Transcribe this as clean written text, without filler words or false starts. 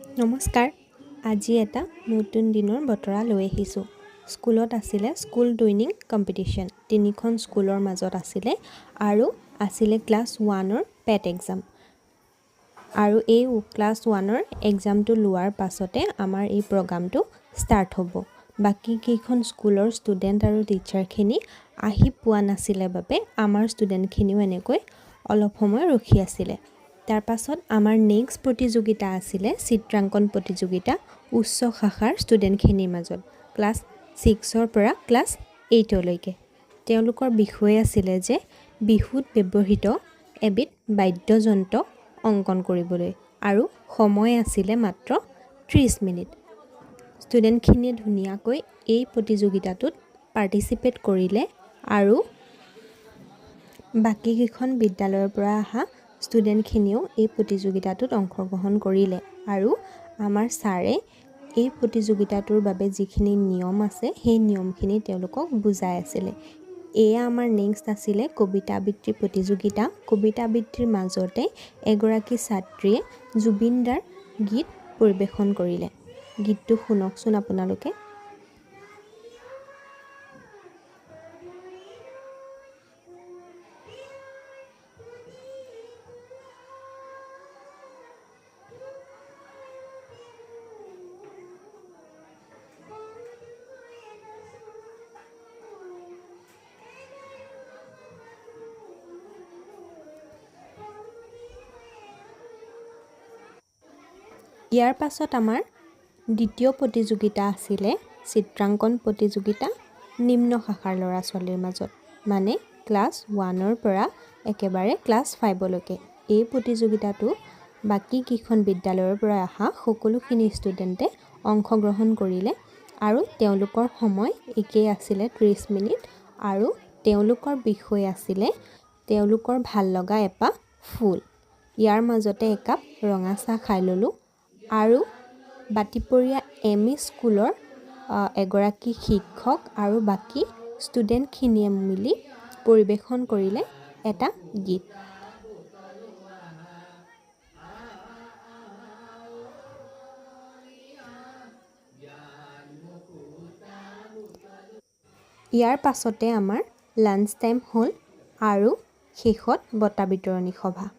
নমস্কাৰ। আজি এটা নতুন দিনৰ বতৰা লৈ আহিছোঁ। স্কুলত আছিলে স্কুল টুইনিং কম্পিটিশ্যন। 3খন স্কুলৰ মাজত আছিলে আৰু আছিলে ক্লাছ 1ৰ পেট এক্সাম। আৰু এই ক্লাছ 1ৰ এক্সামটো লোৱাৰ পাছতে আমাৰ এই প্ৰগ্ৰামটো ষ্টাৰ্ট হ'ব। বাকী কেইখন স্কুলৰ ষ্টুডেণ্ট আৰু টিচাৰখিনি আহি পোৱা নাছিলে বাবে আমাৰ ষ্টুডেণ্টখিনিও এনেকৈ অলপ সময় ৰখি আছিলে। তাৰ পাছত আমাৰ নেক্সট প্ৰতিযোগিতা আছিলে চিত্ৰাংকন প্ৰতিযোগিতা উচ্চ শাখাৰ ষ্টুডেণ্টখিনিৰ মাজত ক্লাছ 6ৰ পৰা ক্লাছ 8লৈকে। তেওঁলোকৰ বিষয় আছিলে যে বিহুত ব্যৱহৃত এবিধ বাদ্যযন্ত্ৰ অংকন কৰিবলৈ আৰু সময় আছিলে মাত্ৰ 30 মিনিট। ষ্টুডেণ্টখিনিয়ে ধুনীয়াকৈ এই প্ৰতিযোগিতাটোত পাৰ্টিচিপেট কৰিলে আৰু বাকী কেইখন বিদ্যালয়ৰ পৰা অহা ষ্টুডেণ্টখিনিও এই প্ৰতিযোগিতাটোত অংশগ্ৰহণ কৰিলে আৰু আমাৰ ছাৰে এই প্ৰতিযোগিতাটোৰ বাবে যিখিনি নিয়ম আছে সেই নিয়মখিনি তেওঁলোকক বুজাই আছিলে। এয়া আমাৰ নেক্সট আছিলে কবিতা আবৃত্তি প্ৰতিযোগিতা। কবিতা আবৃত্তিৰ মাজতে এগৰাকী ছাত্ৰীয়ে জুবিন দাৰ গীত পৰিৱেশন কৰিলে। গীতটো শুনকচোন আপোনালোকে। ইয়াৰ পাছত আমাৰ দ্বিতীয় প্ৰতিযোগিতা আছিলে চিত্ৰাংকন প্ৰতিযোগিতা নিম্ন শাখাৰ ল'ৰা ছোৱালীৰ মাজত, মানে ক্লাছ 1ৰ পৰা একেবাৰে ক্লাছ 5লৈকে। এই প্ৰতিযোগিতাটো বাকী কেইখন বিদ্যালয়ৰ পৰা অহা সকলোখিনি ষ্টুডেণ্টে অংশগ্ৰহণ কৰিলে আৰু তেওঁলোকৰ সময় একেই আছিলে 30 মিনিট আৰু তেওঁলোকৰ বিষয় আছিলে তেওঁলোকৰ ভাল লগা এপাহ ফুল। ইয়াৰ মাজতে একাপ ৰঙা চাহ খাই ল'লোঁ আৰু বাটিপৰীয়া এম.ই. স্কুলৰ এগৰাকী শিক্ষক আৰু বাকী ষ্টুডেণ্টখিনিয়ে মিলি পৰিৱেশন কৰিলে এটা গীত। ইয়াৰ পাছতে আমাৰ লাঞ্চ টাইম হ'ল আৰু শেষত বঁটা বিতৰণী সভা।